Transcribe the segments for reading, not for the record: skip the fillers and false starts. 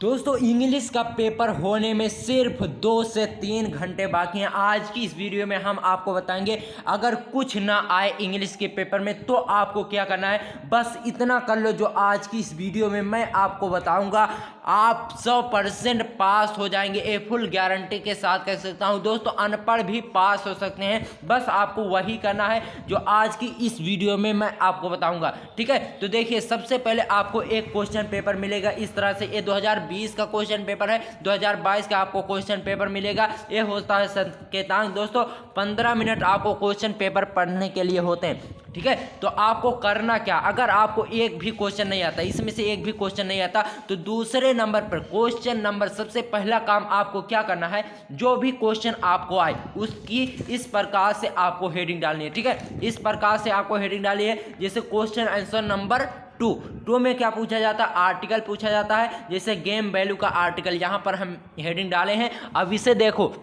दोस्तों इंग्लिश का पेपर होने में सिर्फ 2 से 3 घंटे बाकी हैं। आज की इस वीडियो में हम आपको बताएंगे अगर कुछ ना आए इंग्लिश के पेपर में तो आपको क्या करना है। बस इतना कर लो जो आज की इस वीडियो में मैं आपको बताऊंगा, आप 100% पास हो जाएंगे। ए फुल गारंटी के साथ कह सकता हूं दोस्तों, अनपढ़ भी पास हो सकते हैं। बस आपको वही करना है जो आज की इस वीडियो में मैं आपको बताऊंगा, ठीक है। तो देखिए, सबसे पहले आपको एक क्वेश्चन पेपर मिलेगा इस तरह से। ये 2020 का क्वेश्चन पेपर है, 2022 का आपको क्वेश्चन पेपर मिलेगा। ये होता है संकेतांक दोस्तों। 15 मिनट आपको क्वेश्चन पेपर पढ़ने के लिए होते हैं, ठीक है। तो आपको करना क्या, अगर आपको एक भी क्वेश्चन नहीं आता, इसमें से एक भी क्वेश्चन नहीं आता, तो दूसरे नंबर पर क्वेश्चन नंबर सबसे पहला काम आपको क्या करना है, जो भी क्वेश्चन आपको आए उसकी इस प्रकार से आपको हेडिंग डालनी है, ठीक है। इस प्रकार से आपको हेडिंग डालनी है। जैसे क्वेश्चन आंसर नंबर 2 में क्या पूछा जाता है, आर्टिकल पूछा जाता है। जैसे गेम वैल्यू का आर्टिकल यहाँ पर हम हेडिंग डाले हैं। अब इसे देखो,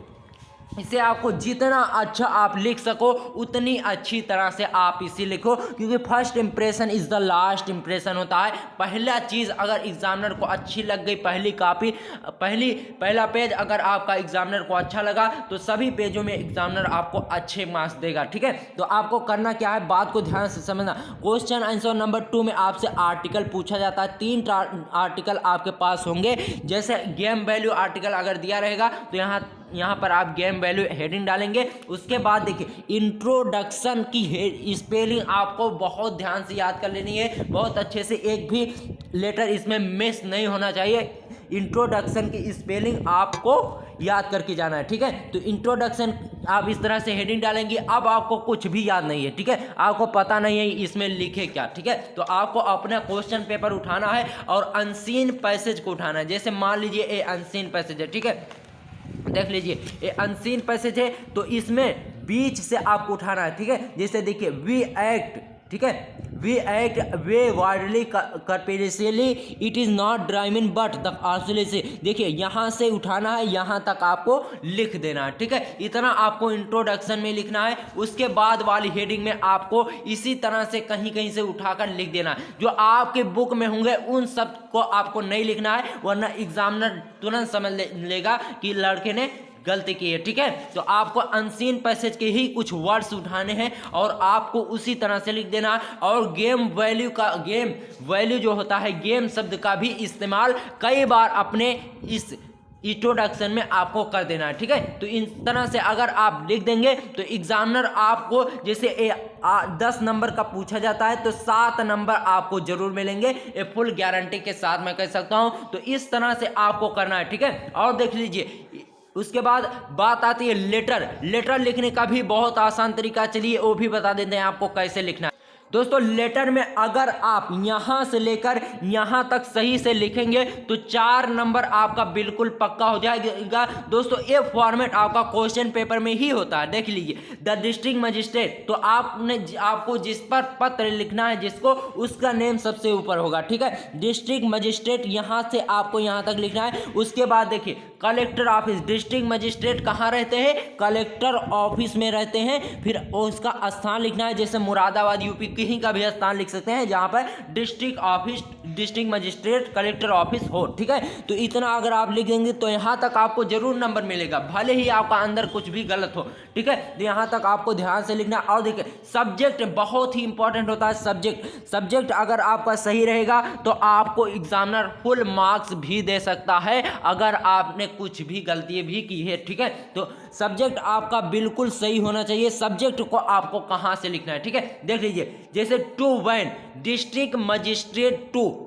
इसे आपको जितना अच्छा आप लिख सको उतनी अच्छी तरह से आप इसे लिखो, क्योंकि first impression is the last impression होता है। पहला चीज़ अगर एग्जामिनर को अच्छी लग गई, पहली कॉपी पहला पेज अगर आपका एग्जामिनर को अच्छा लगा तो सभी पेजों में एग्जामिनर आपको अच्छे मार्क्स देगा, ठीक है। तो आपको करना क्या है, बात को ध्यान से समझना। क्वेश्चन आंसर नंबर 2 में आपसे आर्टिकल पूछा जाता है। 3 आर्टिकल आपके पास होंगे। जैसे गेम वैल्यू आर्टिकल अगर दिया रहेगा तो यहाँ पर आप गेम वैल्यू हेडिंग डालेंगे। उसके बाद देखिए, इंट्रोडक्शन की स्पेलिंग आपको बहुत ध्यान से याद कर लेनी है, बहुत अच्छे से, एक भी लेटर इसमें मिस नहीं होना चाहिए। इंट्रोडक्शन की स्पेलिंग आपको याद करके जाना है, ठीक है। तो इंट्रोडक्शन आप इस तरह से हेडिंग डालेंगे। अब आपको कुछ भी याद नहीं है, ठीक है, आपको पता नहीं है इसमें लिखे क्या, ठीक है। तो आपको अपना क्वेश्चन पेपर उठाना है और अनसीन पैसेज को उठाना है। जैसे मान लीजिए ये अनसीन पैसेज है, ठीक है, देख लीजिए ये अनसीन पैसेज है, तो इसमें बीच से आपको उठाना है, ठीक है। जैसे देखिए, वी एक्ट, ठीक है, वी एक्ट वे वाइडली कर्पेरियसली, it is not driving but the आर्सुले से। देखिए यहाँ से उठाना है, यहाँ तक आपको लिख देना है, ठीक है। इतना आपको इंट्रोडक्शन में लिखना है। उसके बाद वाली हेडिंग में आपको इसी तरह से कहीं कहीं से उठाकर लिख देना है। जो आपके बुक में होंगे उन सब को आपको नहीं लिखना है, वरना एग्जामिनर तुरंत समझ लेगा कि लड़के ने गलती की है, ठीक है। तो आपको अनसीन पैसेज के ही कुछ वर्ड्स उठाने हैं और आपको उसी तरह से लिख देना। और गेम वैल्यू जो होता है, गेम शब्द का भी इस्तेमाल कई बार अपने इस इंट्रोडक्शन में आपको कर देना है, ठीक है। तो इन तरह से अगर आप लिख देंगे तो एग्जामिनर आपको, जैसे 10 नंबर का पूछा जाता है तो 7 नंबर आपको जरूर मिलेंगे। ये फुल गारंटी के साथ मैं कह सकता हूं। तो इस तरह से आपको करना है, ठीक है। और देख लीजिए, उसके बाद बात आती है लेटर लिखने का भी बहुत आसान तरीका, चलिए वो भी बता देते हैं आपको कैसे लिखना है। दोस्तों लेटर में अगर आप यहां से लेकर यहां तक सही से लिखेंगे तो 4 नंबर आपका बिल्कुल पक्का हो जाएगा। दोस्तों ये फॉर्मेट आपका क्वेश्चन पेपर में ही होता है। देख लीजिए, द डिस्ट्रिक्ट मजिस्ट्रेट, तो आपको जिस पर पत्र लिखना है जिसको, उसका नेम सबसे ऊपर होगा, ठीक है। डिस्ट्रिक्ट मजिस्ट्रेट यहां से आपको यहां तक लिखना है। उसके बाद देखिए, कलेक्टर ऑफिस, डिस्ट्रिक्ट मजिस्ट्रेट कहाँ रहते हैं, कलेक्टर ऑफिस में रहते हैं। फिर उसका स्थान लिखना है, जैसे मुरादाबाद यूपी कहीं का भी स्थान लिख सकते हैं जहां पर district office, district magistrate, collector office हो, ठीक है। तो इतना अगर आप लिख देंगे तो यहां तक आपको जरूर नंबर मिलेगा, भले ही आपका अंदर कुछ भी गलत हो, ठीक है। तो यहां तक आपको ध्यान से लिखना। और देखिए, सब्जेक्ट बहुत ही इंपॉर्टेंट होता है। सब्जेक्ट अगर आपका सही रहेगा तो आपको एग्जामिनर फुल मार्क्स भी दे सकता है अगर आपने कुछ भी गलती भी की है, ठीक है। तो सब्जेक्ट आपका बिल्कुल सही होना चाहिए। सब्जेक्ट को आपको कहां से लिखना है, ठीक है। देख लीजिए, जैसे टू वैन, डिस्ट्रिक्ट मजिस्ट्रेट टू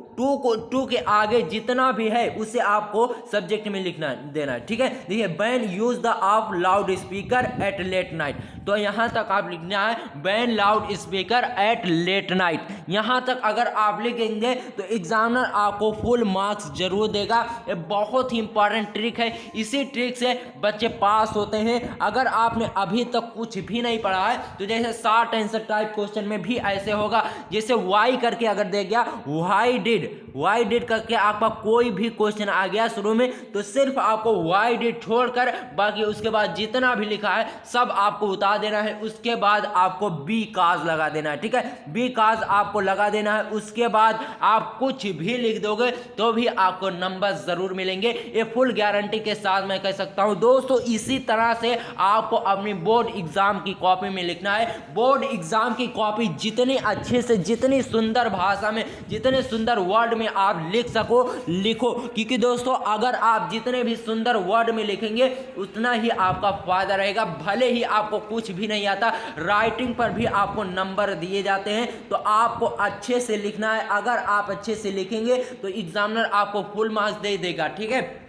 के आगे जितना भी है उसे आपको सब्जेक्ट में लिखना देना है, ठीक है। देखिए, ban use the of loudspeaker at late night, तो यहां तक आप लिखना है ban loudspeaker at late night. यहां तक अगर आप लिखेंगे तो एग्जामिनर आपको फुल मार्क्स जरूर देगा। ये बहुत ही इंपॉर्टेंट ट्रिक है, इसी ट्रिक से बच्चे पास होते हैं। अगर आपने अभी तक कुछ भी नहीं पढ़ा है तो जैसे शॉर्ट आंसर टाइप क्वेश्चन में भी ऐसे होगा, जैसे वाई करके अगर दे गया, वाई डिड वाई डिड करके आपका कोई भी क्वेश्चन आ गया शुरू में तो सिर्फ आपको वाई डिड छोड़कर बाकी उसके बाद जितना भी लिखा है सब आपको बता देना है। उसके बाद आपको बी काज लगा देना है, ठीक है, बी काज आपको लगा देना है। उसके बाद आप कुछ भी लिख दोगे तो भी आपको नंबर जरूर मिलेंगे, ये फुल गारंटी के साथ मैं कह सकता हूं दोस्तों। इसी तरह से आपको अपनी बोर्ड एग्जाम की कॉपी में लिखना है। बोर्ड एग्जाम की कॉपी जितनी अच्छे से, जितनी सुंदर भाषा में, जितने सुंदर वर्ड में आप लिख सको लिखो, क्योंकि दोस्तों अगर आप जितने भी सुंदर वर्ड में लिखेंगे उतना ही आपका फायदा रहेगा। भले ही आपको कुछ भी नहीं आता, राइटिंग पर भी आपको नंबर दिए जाते हैं, तो आपको अच्छे से लिखना है। अगर आप अच्छे से लिखेंगे तो एग्जामिनर आपको फुल मार्क्स दे देगा, ठीक है।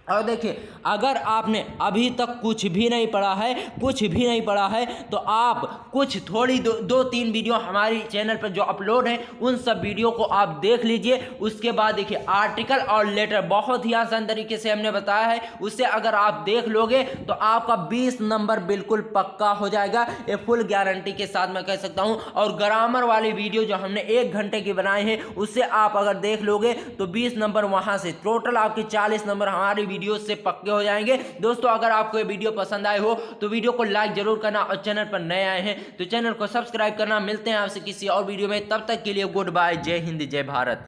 और देखिए अगर आपने अभी तक कुछ भी नहीं पढ़ा है, कुछ भी नहीं पढ़ा है, तो आप कुछ थोड़ी दो तीन वीडियो हमारी चैनल पर जो अपलोड है उन सब वीडियो को आप देख लीजिए। उसके बाद देखिए आर्टिकल और लेटर बहुत ही आसान तरीके से हमने बताया है, उससे अगर आप देख लोगे तो आपका 20 नंबर बिल्कुल पक्का हो जाएगा, ये फुल गारंटी के साथ मैं कह सकता हूं। और ग्रामर वाली वीडियो जो हमने 1 घंटे की बनाई है उससे आप अगर देख लोगे तो 20 नंबर वहां से टोटल आपके 40 नंबर हमारी वीडियो से पक्के हो जाएंगे। दोस्तों अगर आपको ये वीडियो पसंद आए हो तो वीडियो को लाइक जरूर करना, और चैनल पर नए आए हैं तो चैनल को सब्सक्राइब करना। मिलते हैं आपसे किसी और वीडियो में, तब तक के लिए गुड बाय, जय हिंद जय भारत।